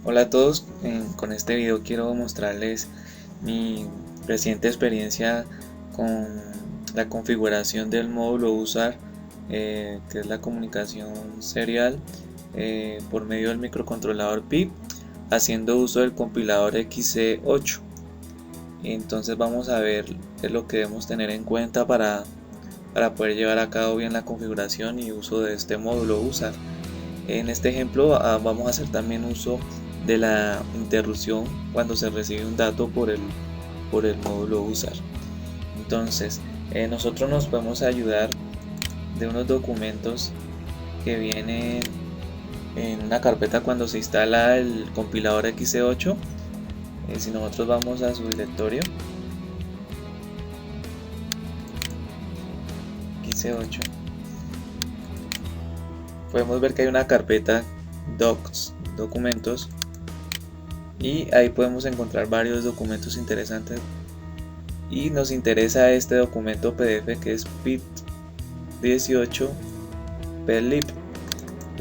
Hola a todos, con este video quiero mostrarles mi reciente experiencia con la configuración del módulo USAR, que es la comunicación serial por medio del microcontrolador PIP, haciendo uso del compilador XC8. Entonces vamos a ver qué es lo que debemos tener en cuenta para poder llevar a cabo bien la configuración y uso de este módulo USAR. En este ejemplo vamos a hacer también uso de la interrupción cuando se recibe un dato por el módulo USAR. Entonces nosotros nos podemos ayudar de unos documentos que vienen en una carpeta cuando se instala el compilador XC8. Si nosotros vamos a su directorio XC8, podemos ver que hay una carpeta docs, documentos, y ahí podemos encontrar varios documentos interesantes, y nos interesa este documento PDF que es PIT18 PLIP.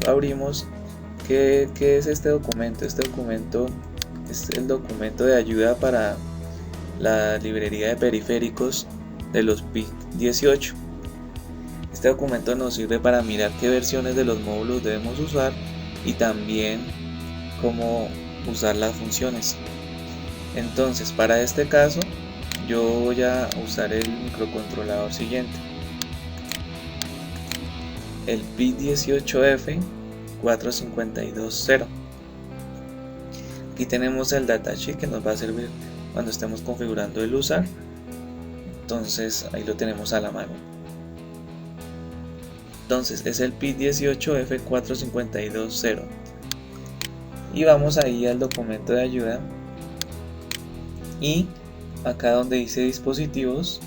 Lo abrimos. ¿Qué es este documento? Este documento es el documento de ayuda para la librería de periféricos de los PIT18. Este documento nos sirve para mirar qué versiones de los módulos debemos usar y también cómo usar las funciones. Entonces, para este caso yo voy a usar el microcontrolador siguiente, el PIT18F4520. Aquí tenemos el datasheet que nos va a servir cuando estemos configurando el USAR. Entonces ahí lo tenemos a la mano. Entonces es el PIT18F4520 y vamos ahí al documento de ayuda, y acá donde dice dispositivos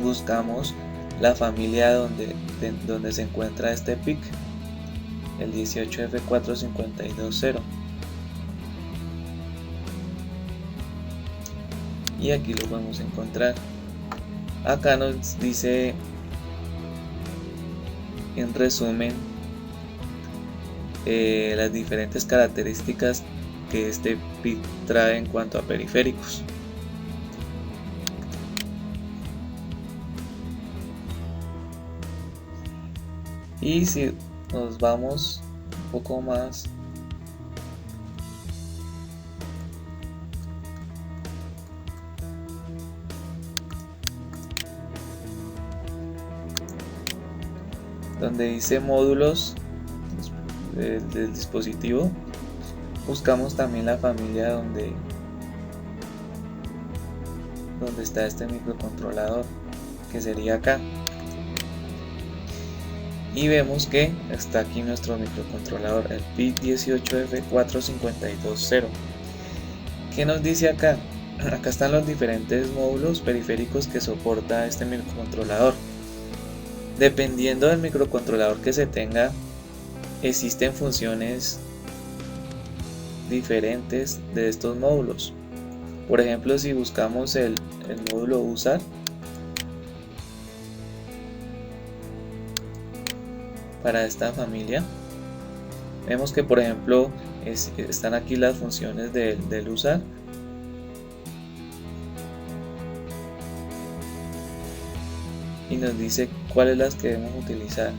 buscamos la familia donde se encuentra este PIC, el 18F4520, y aquí lo podemos encontrar. Acá nos dice en resumen las diferentes características que este PIC trae en cuanto a periféricos. Y si nos vamos un poco más, donde dice módulos del dispositivo, buscamos también la familia donde está este microcontrolador, que sería acá, y vemos que está aquí nuestro microcontrolador, el PIT18F4520. ¿Qué nos dice acá? Acá están los diferentes módulos periféricos que soporta este microcontrolador. Dependiendo del microcontrolador que se tenga, existen funciones diferentes de estos módulos. Por ejemplo, si buscamos el módulo USAR, para esta familia, vemos que por ejemplo están aquí las funciones del USAR, y nos dice cuáles las que debemos utilizar.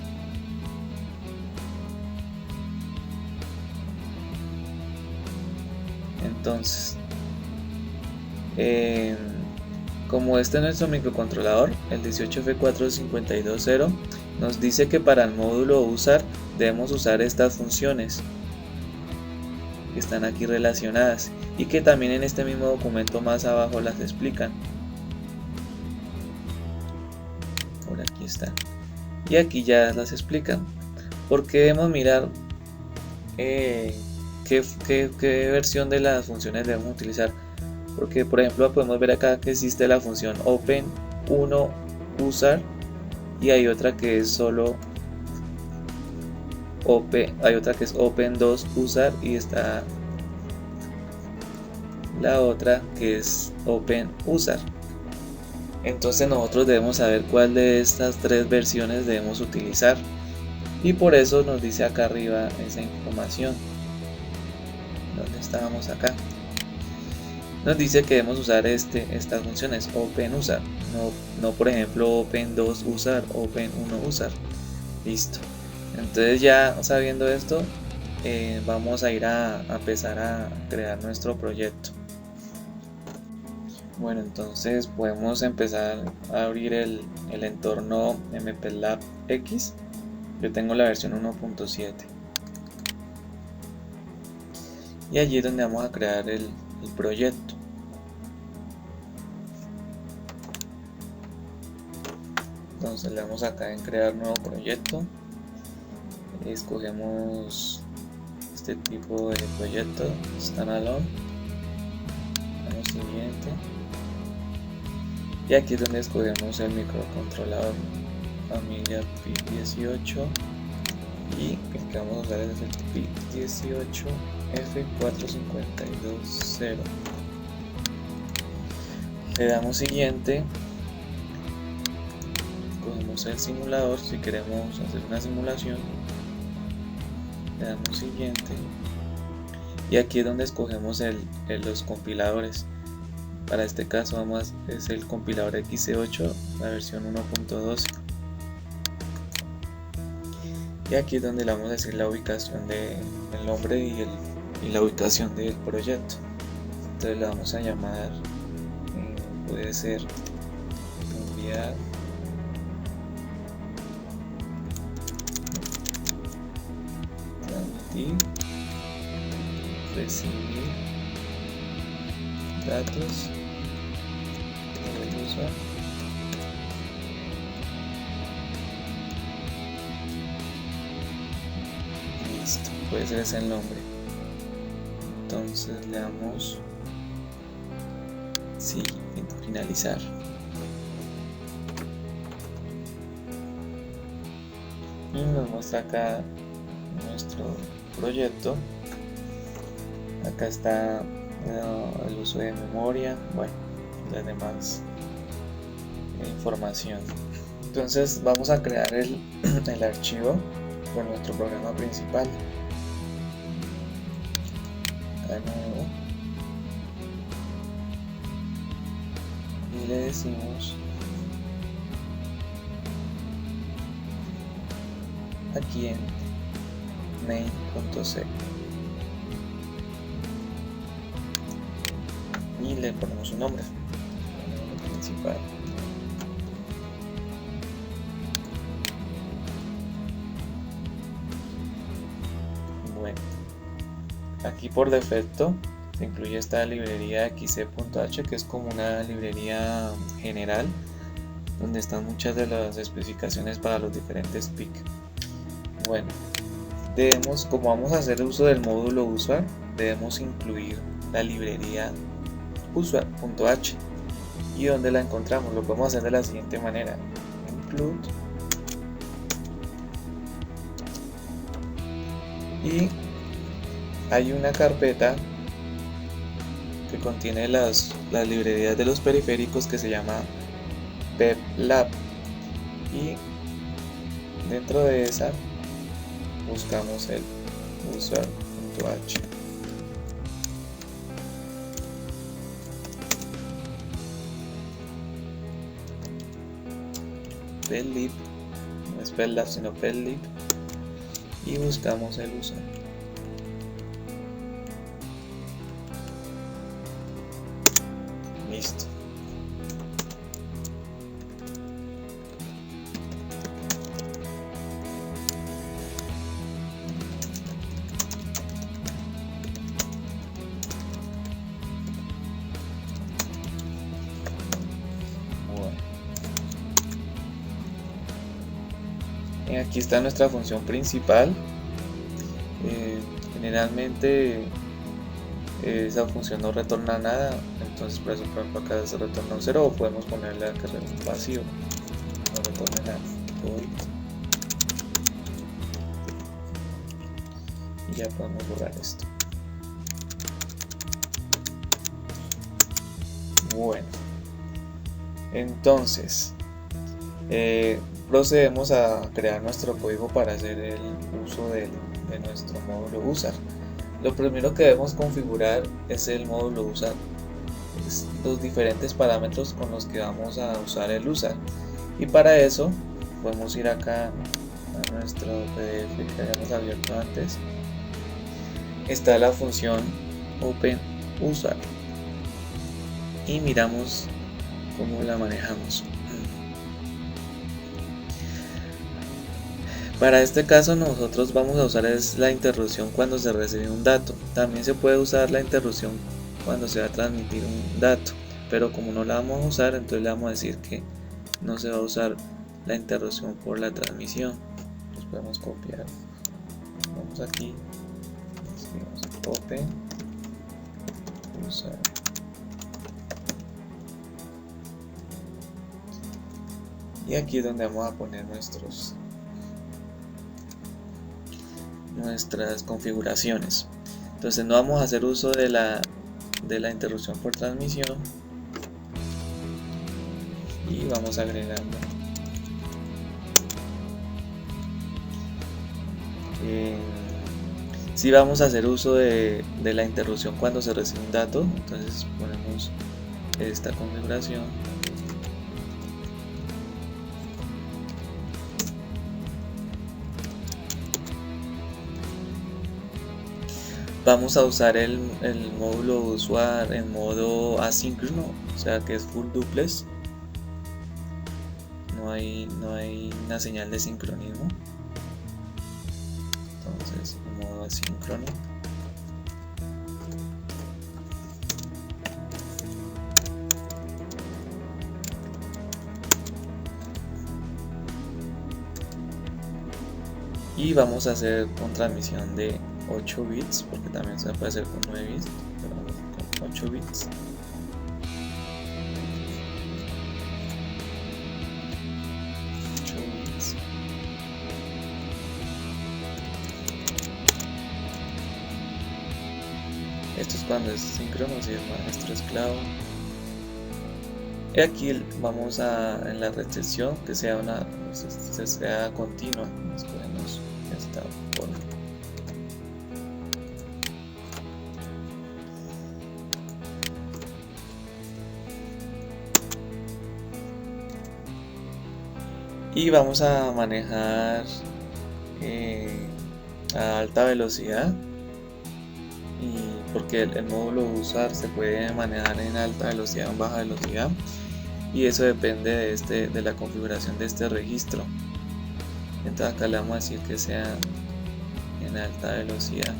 Entonces, como este es nuestro microcontrolador, el 18F4520, nos dice que para el módulo USAR debemos usar estas funciones que están aquí relacionadas, y que también en este mismo documento más abajo las explican. Por aquí están, y aquí ya las explican. Porque debemos mirar qué versión de las funciones debemos utilizar, porque por ejemplo podemos ver acá que existe la función Open1 USAR, y hay otra que es solo hay otra que es Open2 USAR, y está la otra que es Open USAR. Entonces nosotros debemos saber cuál de estas tres versiones debemos utilizar, y por eso nos dice acá arriba esa información. ¿Dónde estábamos acá? Nos dice que debemos usar estas funciones open usar, no por ejemplo open 2 usar, open 1 usar. Listo. Entonces ya sabiendo esto, vamos a ir a empezar a crear nuestro proyecto. Bueno, entonces podemos empezar a abrir el entorno MPLAB X. Yo tengo la versión 1.7 y allí es donde vamos a crear el proyecto. Entonces le damos acá en crear nuevo proyecto, escogemos este tipo de proyecto, standalone, damos siguiente y aquí es donde escogemos el microcontrolador familia PIC18 y el que vamos a usar es el PIC18 F4520. Le damos siguiente, cogemos el simulador si queremos hacer una simulación, le damos siguiente y aquí es donde escogemos los compiladores. Para este caso es el compilador XC8, la versión 1.12 y aquí es donde le vamos a decir la ubicación del nombre y la ubicación del proyecto. Entonces le vamos a llamar, puede ser enviar transmitir, recibir datos del usuario. Listo, puede ser ese el nombre. Entonces le damos sí, finalizar. Y nos muestra acá nuestro proyecto. Acá está el uso de memoria, bueno, las demás información. Entonces vamos a crear el archivo con nuestro programa principal. De nuevo y le decimos aquí en main.c y le ponemos un nombre principal. Bueno, aquí por defecto se incluye esta librería xc.h, que es como una librería general donde están muchas de las especificaciones para los diferentes PIC. Bueno, como vamos a hacer uso del módulo usuar, debemos incluir la librería usuar.h. ¿Y dónde la encontramos? Lo podemos hacer de la siguiente manera: include y hay una carpeta que contiene las librerías de los periféricos que se llama PEPLAB, y dentro de esa buscamos el usuar.h. PEPLIB, no es PEPLAB sino PEPLIB, y buscamos el usuar. Listo. Aquí está nuestra función principal. Generalmente esa función no retorna nada, entonces por eso, por ejemplo, acá se retorna un 0, o podemos ponerle acá un vacío, no retorne nada. Y ya podemos borrar esto. Bueno, entonces procedemos a crear nuestro código para hacer el uso de nuestro módulo usar. Lo primero que debemos configurar es el módulo usar, los diferentes parámetros con los que vamos a usar el usar, y para eso podemos ir acá a nuestro PDF que habíamos abierto antes. Está la función OpenUsar y miramos cómo la manejamos. Para este caso nosotros vamos a usar la interrupción cuando se recibe un dato. También se puede usar la interrupción cuando se va a transmitir un dato, pero como no la vamos a usar, entonces le vamos a decir que no se va a usar la interrupción por la transmisión. Los podemos copiar. Vamos aquí, escribimos open usar. Y aquí es donde vamos a poner nuestras configuraciones. Entonces no vamos a hacer uso de la interrupción por transmisión y vamos agregando si vamos a hacer uso de la interrupción cuando se recibe un dato, entonces ponemos esta configuración. Vamos a usar el módulo usuar en modo asíncrono, o sea que es full duplex. No hay una señal de sincronismo. Entonces, en modo asíncrono. Y vamos a hacer con transmisión de 8 bits, porque también se puede hacer con 9 bits, pero con 8 bits. Esto es cuando es síncrono, si el maestro esclavo. Y aquí vamos en la restricción que sea sea continua. Escogemos esta forma. Y vamos a manejar a alta velocidad, y porque el módulo usar se puede manejar en alta velocidad o en baja velocidad, y eso depende de la configuración de este registro. Entonces acá le vamos a decir que sea en alta velocidad.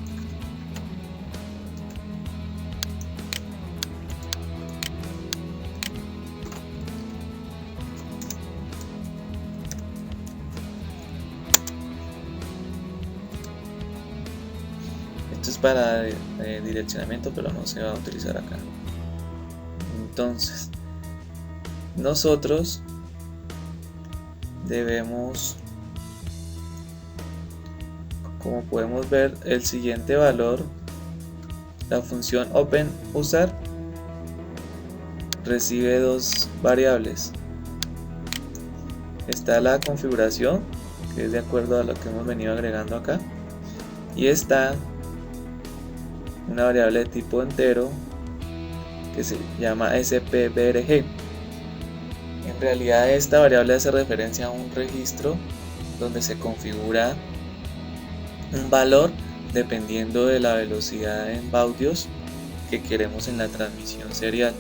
Esto es para direccionamiento, pero no se va a utilizar acá. Entonces nosotros debemos, como podemos ver, el siguiente valor, la función OpenUsar recibe dos variables. Está la configuración, que es de acuerdo a lo que hemos venido agregando acá, y está una variable de tipo entero que se llama spbrg. En realidad esta variable hace referencia a un registro donde se configura un valor dependiendo de la velocidad en baudios que queremos en la transmisión serial.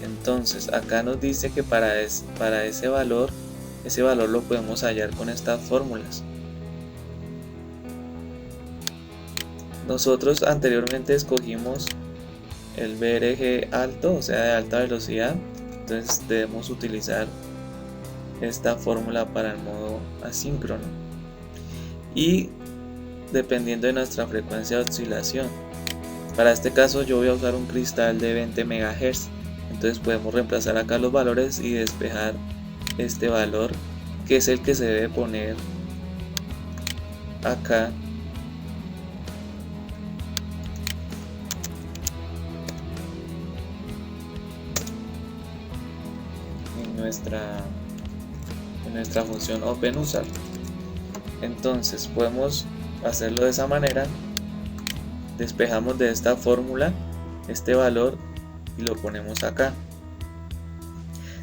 Entonces acá nos dice que para ese valor lo podemos hallar con estas fórmulas. Nosotros anteriormente escogimos el BRG alto, o sea de alta velocidad, entonces debemos utilizar esta fórmula para el modo asíncrono, y dependiendo de nuestra frecuencia de oscilación. Para este caso yo voy a usar un cristal de 20 MHz, entonces podemos reemplazar acá los valores y despejar este valor, que es el que se debe poner acá en nuestra función OpenUsar. Entonces podemos hacerlo de esa manera, despejamos de esta fórmula este valor y lo ponemos acá.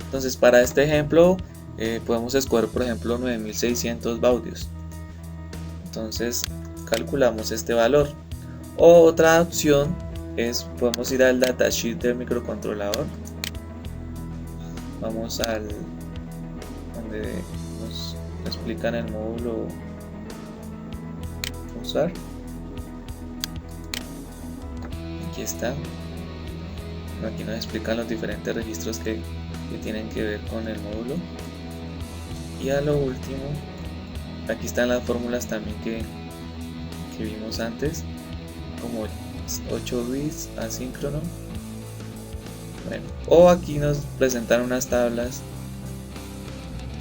Entonces para este ejemplo podemos escoger por ejemplo 9600 baudios. Entonces calculamos este valor. O otra opción es, podemos ir al datasheet del microcontrolador. Vamos al donde nos explican el módulo usar. Aquí está. Aquí nos explican los diferentes registros que tienen que ver con el módulo. Y a lo último, aquí están las fórmulas también que vimos antes, como 8 bits asíncrono. Bueno, o aquí nos presentan unas tablas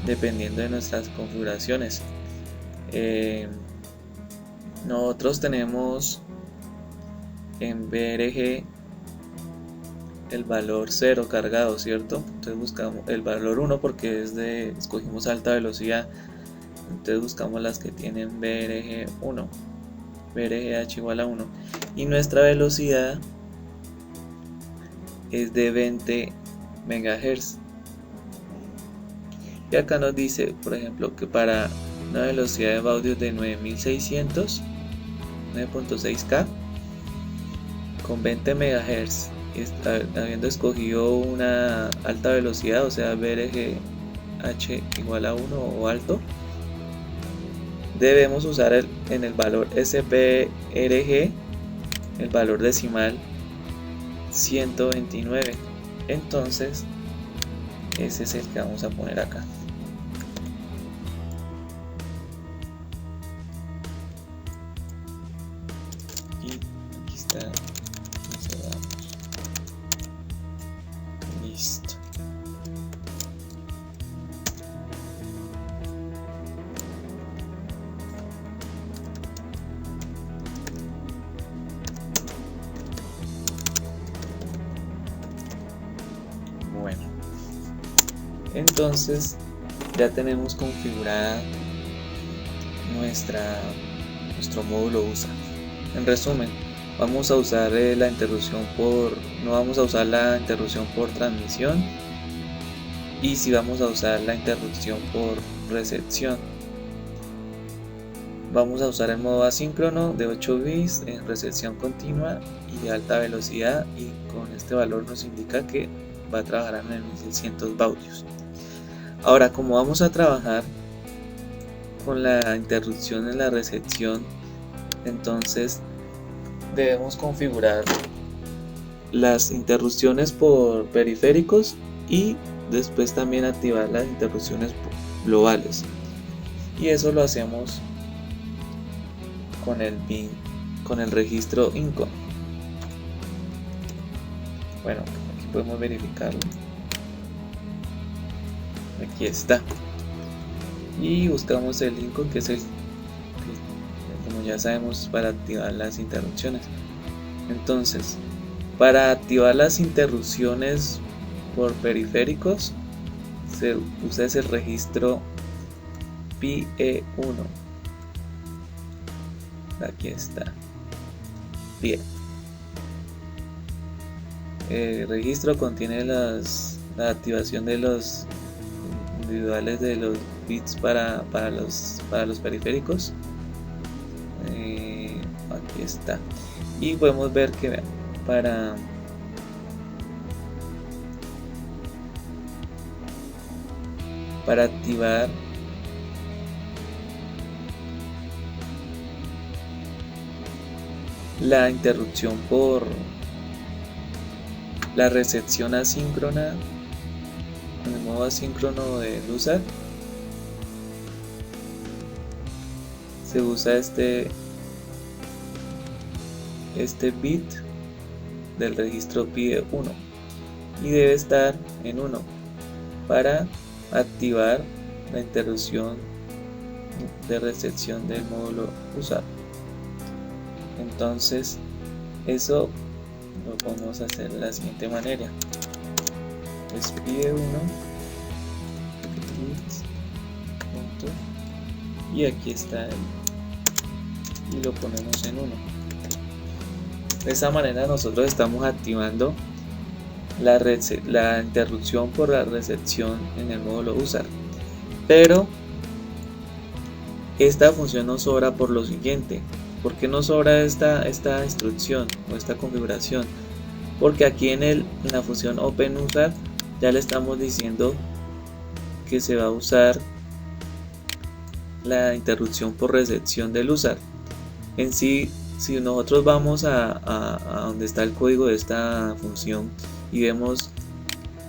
dependiendo de nuestras configuraciones. Nosotros tenemos en BRG el valor 0 cargado, ¿cierto? Entonces buscamos el valor 1 porque escogimos alta velocidad. Entonces buscamos las que tienen BRG 1, BRGH igual a 1, y nuestra velocidad es de 20 MHz. Y acá nos dice, por ejemplo, que para una velocidad de baudios de 9600, 9.6K, con 20 MHz, habiendo escogido una alta velocidad, o sea BRGH igual a 1 o alto, debemos usar en el valor SPRG el valor decimal 129. Entonces ese es el que vamos a poner acá. Y aquí está. Listo. Bueno, entonces ya tenemos configurada nuestro módulo USA. En resumen, vamos a usar la interrupción no vamos a usar la interrupción por transmisión, y si vamos a usar la interrupción por recepción. Vamos a usar el modo asíncrono de 8 bits en recepción continua y de alta velocidad, y con este valor nos indica que va a trabajar a 9600 baudios. Ahora, como vamos a trabajar con la interrupción en la recepción, entonces debemos configurar las interrupciones por periféricos y después también activar las interrupciones globales, y eso lo hacemos con el registro INCON. Bueno, aquí podemos verificarlo. Aquí está, y buscamos el INCON, que es como ya sabemos, para activar las interrupciones. Entonces, para activar las interrupciones por periféricos se usa ese registro PE1. Aquí está. Bien, el registro contiene la activación de los individuales de los bits para los periféricos. Aquí está, y podemos ver que para activar la interrupción por la recepción asíncrona, en el modo asíncrono del USAR, se usa este bit del registro PIE 1 y debe estar en 1 para activar la interrupción de recepción del módulo USAR. Entonces eso lo podemos hacer de la siguiente manera: es PIE 1 y aquí está y lo ponemos en 1. De esta manera nosotros estamos activando la interrupción por la recepción en el módulo usar. Pero esta función nos sobra por lo siguiente. ¿Por qué nos sobra esta instrucción o esta configuración? Porque aquí en la función openUsar ya le estamos diciendo que se va a usar la interrupción por recepción del usar. En sí, si nosotros vamos a donde está el código de esta función y vemos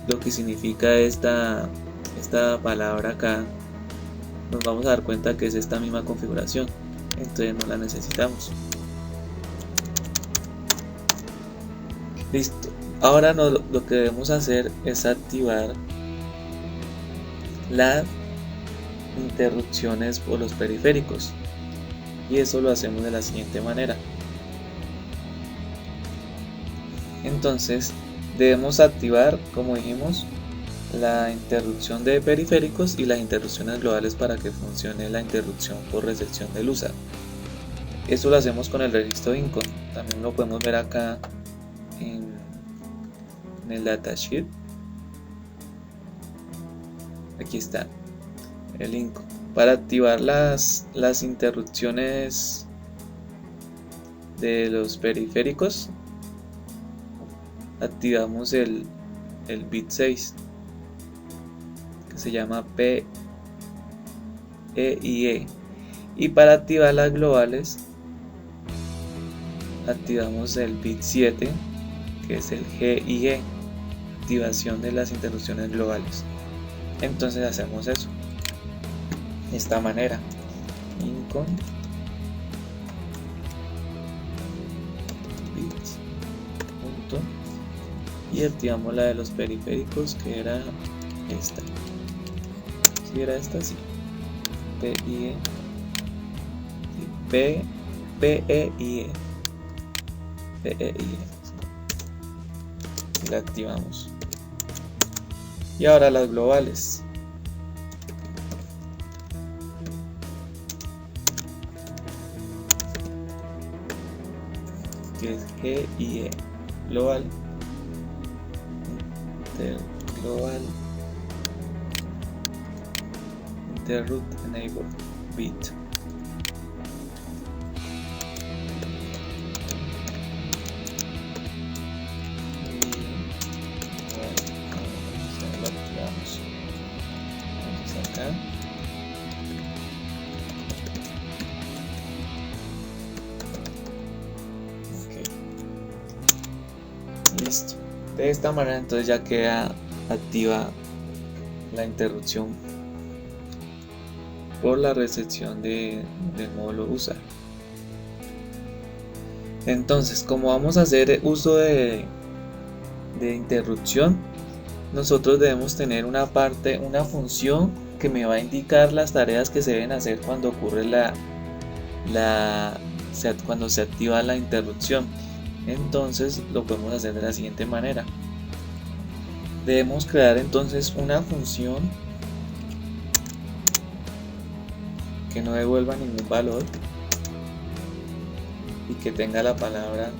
lo que significa esta palabra acá, nos vamos a dar cuenta que es esta misma configuración, entonces no la necesitamos. Listo, ahora lo que debemos hacer es activar las interrupciones por los periféricos, y eso lo hacemos de la siguiente manera. Entonces debemos activar, como dijimos, la interrupción de periféricos y las interrupciones globales para que funcione la interrupción por recepción del usar. Eso lo hacemos con el registro INCON. También lo podemos ver acá en el datasheet. Aquí está el INCON. Para activar las interrupciones de los periféricos, activamos el bit 6, que se llama PEIE, y para activar las globales activamos el bit 7, que es el GIE, activación de las interrupciones globales. Entonces hacemos eso de esta manera: INCON bits punto, y activamos la de los periféricos, que era esta. Si era esta, sí. PEIE, y la activamos. Y ahora las globales. Que es GIE, global, global interrupt enable bit. Lo activamos. Entonces acá listo. De esta manera entonces ya queda activa la interrupción por la recepción del módulo usar. Entonces, como vamos a hacer uso de interrupción, nosotros debemos tener una función que me va a indicar las tareas que se deben hacer cuando ocurre cuando se activa la interrupción. Entonces lo podemos hacer de la siguiente manera: debemos crear entonces una función que no devuelva ningún valor y que tenga la palabra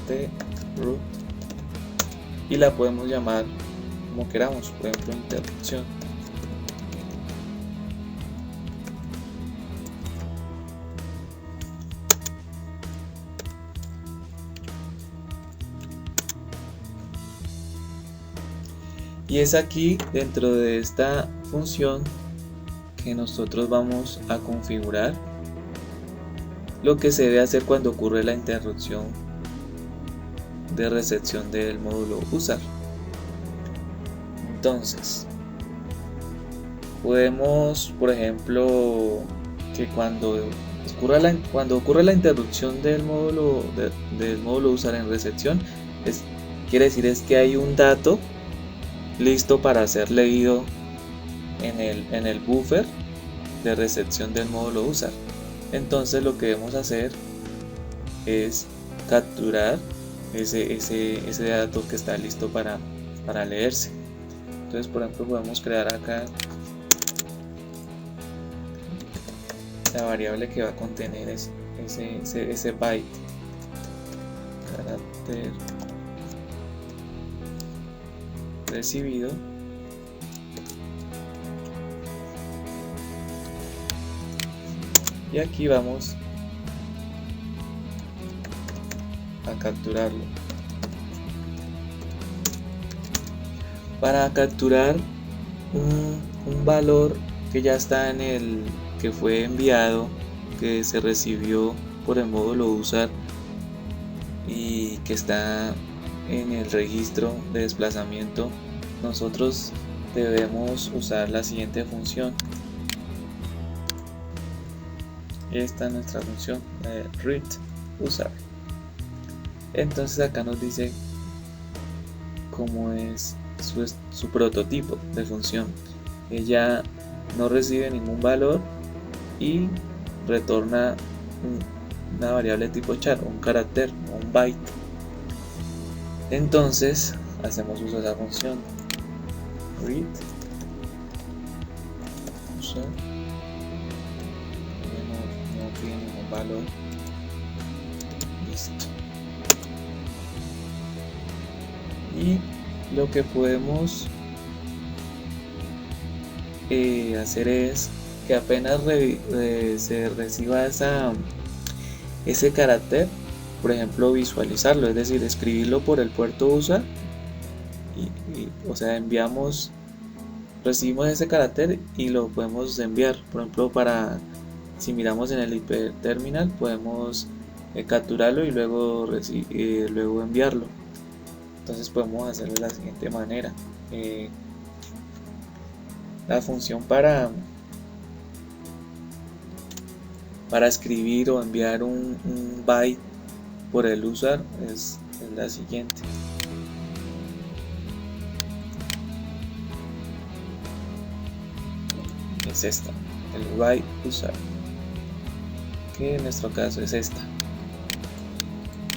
interrupt, y la podemos llamar como queramos, por ejemplo interrupción. Y es aquí, dentro de esta función, que nosotros vamos a configurar lo que se debe hacer cuando ocurre la interrupción de recepción del módulo usar. Entonces, podemos, por ejemplo, que cuando ocurre la interrupción del módulo usar en recepción, quiere decir es que hay un dato listo para ser leído en el buffer de recepción del módulo usar. Entonces lo que debemos hacer es capturar ese dato que está listo para leerse. Entonces, por ejemplo, podemos crear acá la variable que va a contener ese byte. carácter recibido y aquí vamos a capturarlo. Para capturar un valor que ya está en el que fue enviado, que se recibió por el módulo usar y que está en el registro de desplazamiento, nosotros debemos usar la siguiente función. Esta es nuestra función, read usar. Entonces acá nos dice cómo es su prototipo de función. Ella no recibe ningún valor y retorna una variable tipo char, un carácter o un byte. Entonces hacemos uso de esa función read usar. No tiene ningún valor. Listo. Y lo que podemos hacer es que apenas se reciba ese carácter, por ejemplo visualizarlo, es decir, escribirlo por el puerto user o sea, recibimos ese carácter y lo podemos enviar. Por ejemplo, si miramos en el hiperterminal podemos capturarlo y luego enviarlo. Entonces podemos hacerlo de la siguiente manera. La función para escribir o enviar un byte por el usuario es la siguiente. Es esta, el byte usar, que en nuestro caso es esta.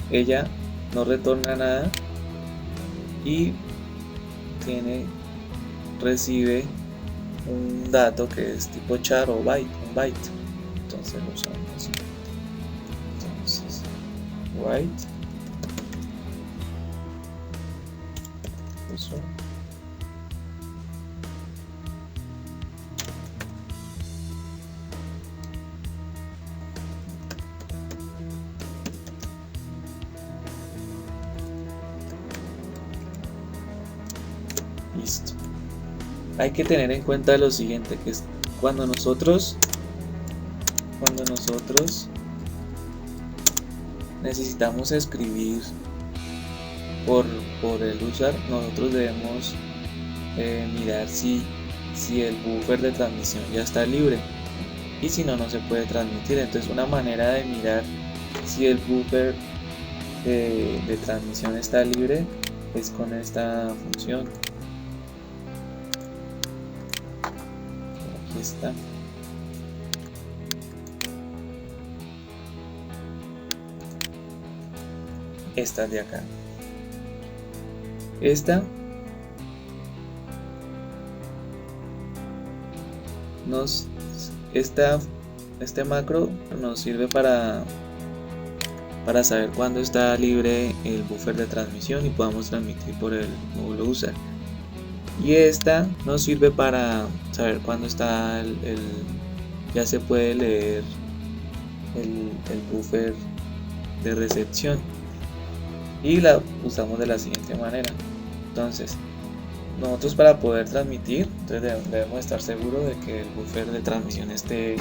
Ella no retorna nada y recibe un dato que es tipo char o byte, un byte. Entonces lo usamos. Entonces, byte uso. Listo. Hay que tener en cuenta lo siguiente, que es cuando nosotros necesitamos escribir por el usuario, nosotros debemos mirar si el buffer de transmisión ya está libre, y si no, no se puede transmitir. Entonces una manera de mirar si el buffer de transmisión está libre es con esta función. Aquí está. Esta de acá. Este macro nos sirve para saber cuándo está libre el buffer de transmisión y podamos transmitir por el módulo user. Y esta nos sirve para saber cuándo está ya se puede leer el buffer de recepción, y la usamos de la siguiente manera. Entonces nosotros, para poder transmitir, debemos estar seguros de que el buffer de transmisión esté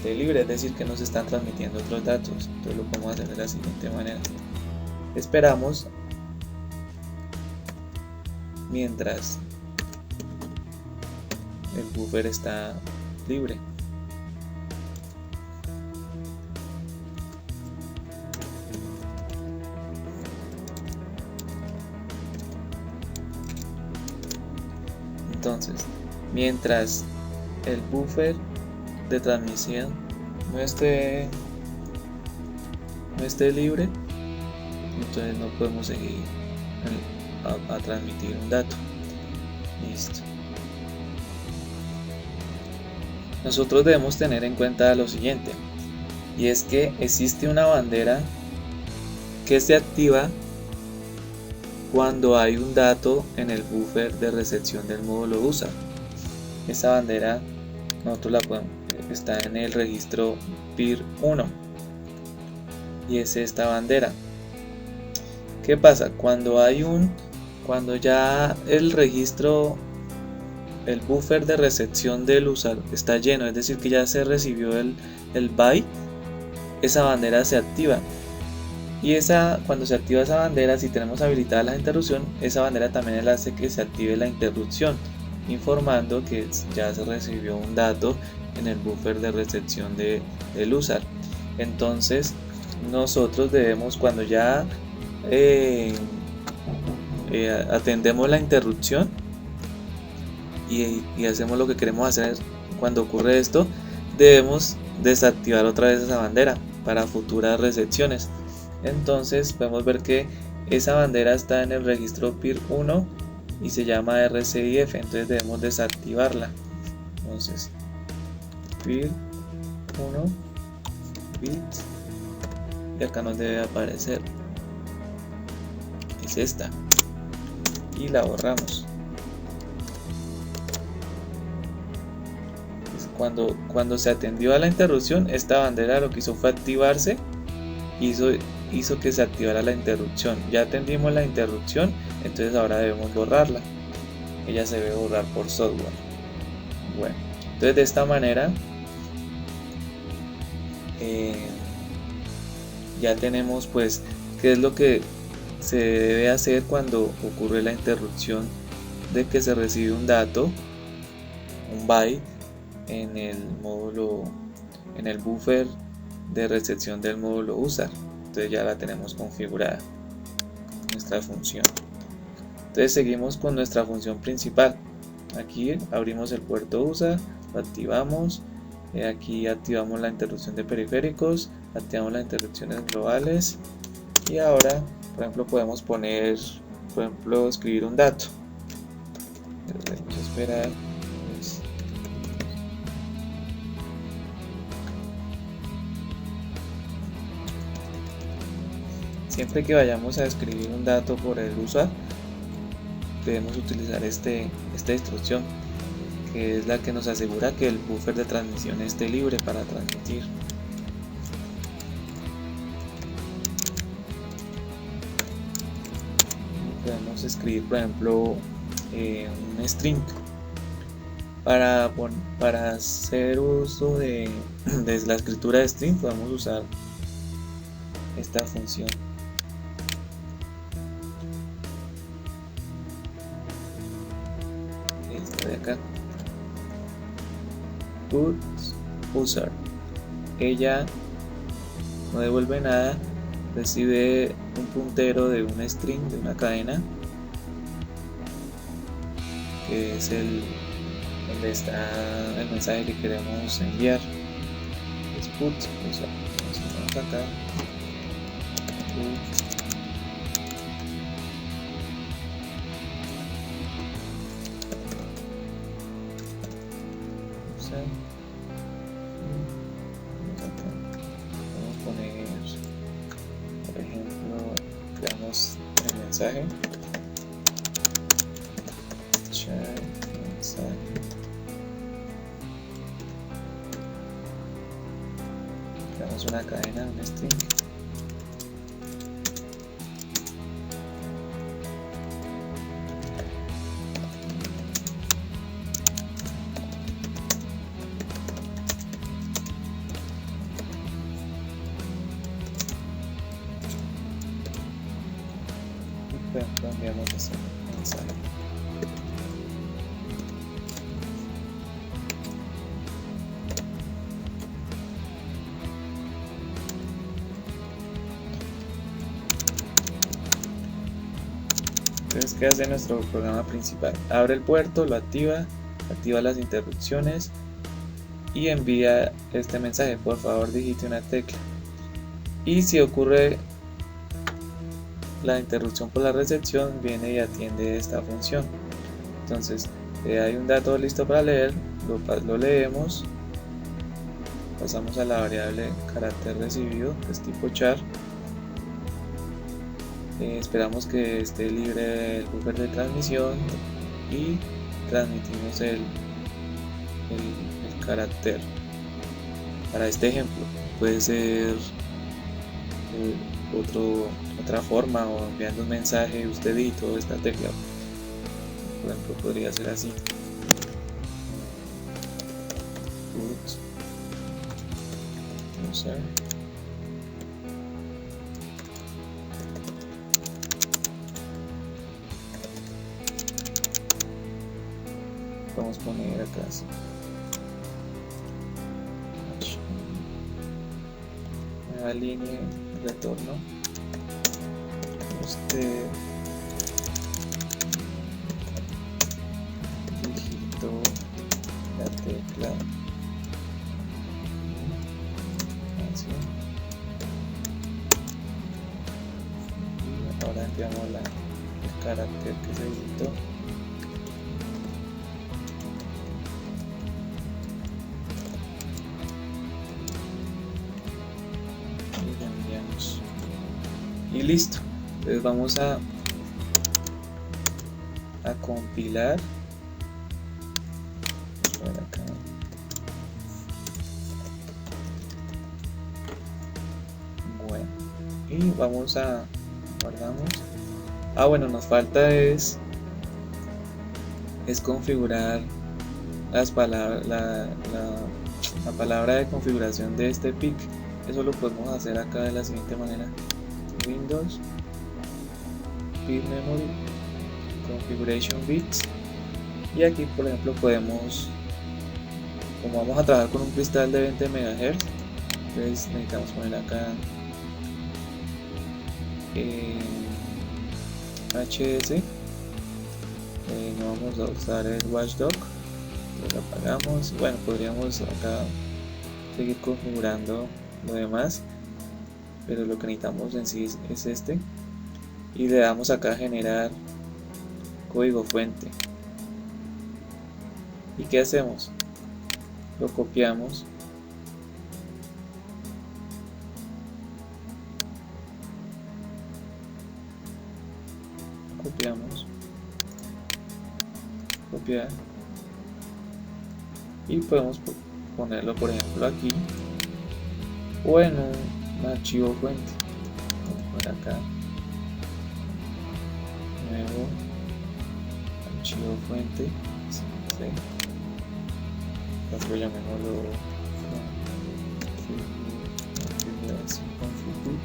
libre, es decir, que no se están transmitiendo otros datos. Entonces lo podemos hacer de la siguiente manera: esperamos mientras el buffer está libre. Entonces, mientras el buffer de transmisión no esté libre, entonces no podemos seguir a transmitir un dato. Listo. Nosotros debemos tener en cuenta lo siguiente, y es que existe una bandera que se activa cuando hay un dato en el buffer de recepción del módulo user. Esta bandera nosotros la podemos, está en el registro PIR 1 y es esta bandera. ¿Qué pasa? Cuando ya el registro, el buffer de recepción del usuario está lleno, es decir que ya se recibió el byte, esa bandera se activa. Y cuando se activa esa bandera, si tenemos habilitada la interrupción, esa bandera también hace que se active la interrupción, informando que ya se recibió un dato en el buffer de recepción del usuario. Entonces nosotros debemos, cuando ya atendemos la interrupción y hacemos lo que queremos hacer cuando ocurre esto, debemos desactivar otra vez esa bandera para futuras recepciones. Entonces podemos ver que esa bandera está en el registro PIR 1 y se llama RCIF, entonces debemos desactivarla. Entonces PIR 1 bits, y acá nos debe aparecer, es esta, y la borramos. Cuando se atendió a la interrupción, esta bandera lo que hizo fue activarse, hizo que se activara la interrupción. Ya atendimos la interrupción, entonces ahora debemos borrarla. Ella se debe borrar por software. Bueno, entonces de esta manera ya tenemos pues qué es lo que se debe hacer cuando ocurre la interrupción de que se recibe un dato, un byte, en el módulo, en el buffer de recepción del módulo user. Entonces ya la tenemos configurada, nuestra función. Entonces seguimos con nuestra función principal. Aquí abrimos el puerto user, lo activamos, aquí activamos la interrupción de periféricos, activamos las interrupciones globales, y ahora por ejemplo podemos poner, por ejemplo, escribir un dato. Debemos esperar. Siempre que vayamos a escribir un dato por el usuario, debemos utilizar esta instrucción, que es la que nos asegura que el buffer de transmisión esté libre para transmitir. Podemos escribir, por ejemplo, un string. Para hacer uso de la escritura de string, podemos usar esta función. De acá, put user, ella no devuelve nada, recibe un puntero de un string, de una cadena, que es donde está el mensaje que queremos enviar. Es put user. Entonces vamos acá, put vamos a poner, por ejemplo, creamos el mensaje, creamos una cadena, un string, enviamos ese mensaje. Entonces, ¿qué hace nuestro programa principal? Abre el puerto, lo activa las interrupciones y envía este mensaje: por favor digite una tecla. Y si ocurre la interrupción por la recepción, viene y atiende esta función. Entonces hay un dato listo para leer, lo leemos, pasamos a la variable carácter recibido, que es tipo char, esperamos que esté libre el buffer de transmisión y transmitimos el carácter. Para este ejemplo puede ser otra forma, o enviando un mensaje usted editó esta tecla. Por ejemplo, podría ser así: put user vamos a poner acá así, nueva línea, retorno, usted digitó la tecla así, y ahora enviamos el carácter que se digitó. Y listo. Entonces vamos a compilar por acá. Bueno, y vamos a guardamos. Bueno, nos falta es configurar las palabras, la palabra de configuración de este PIC. Eso lo podemos hacer acá de la siguiente manera: Windows, PIC Memory, Configuration Bits, y aquí por ejemplo podemos, como vamos a trabajar con un cristal de 20 MHz, entonces necesitamos poner acá HS, no vamos a usar el watchdog, lo apagamos. Bueno, podríamos acá seguir configurando lo demás, pero lo que necesitamos en sí es este, y le damos acá a generar código fuente. ¿Y qué hacemos? Lo copiamos, copiar, y podemos ponerlo por ejemplo aquí, o en un archivo fuente. Vamos por acá, nuevo archivo fuente, sí. Lo llamémoslo config.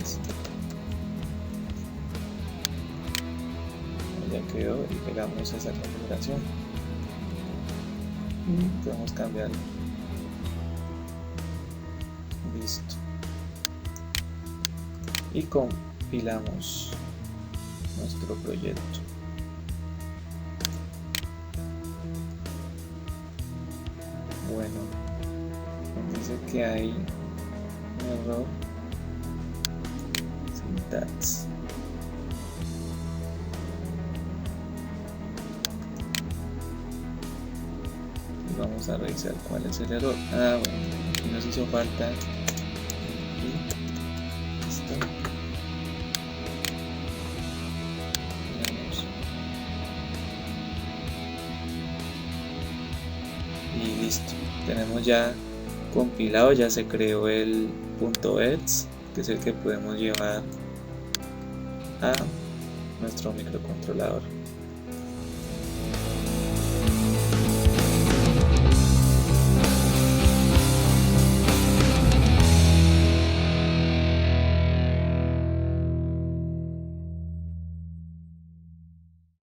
Ya quedó, y pegamos esa configuración y podemos cambiarlo. Listo, y compilamos nuestro proyecto. Bueno, dice que hay un error syntax. Y vamos a revisar cuál es el error. Bueno, aquí nos hizo falta. Listo. Y listo, tenemos ya compilado, ya se creó el .ets, que es el que podemos llevar a nuestro microcontrolador.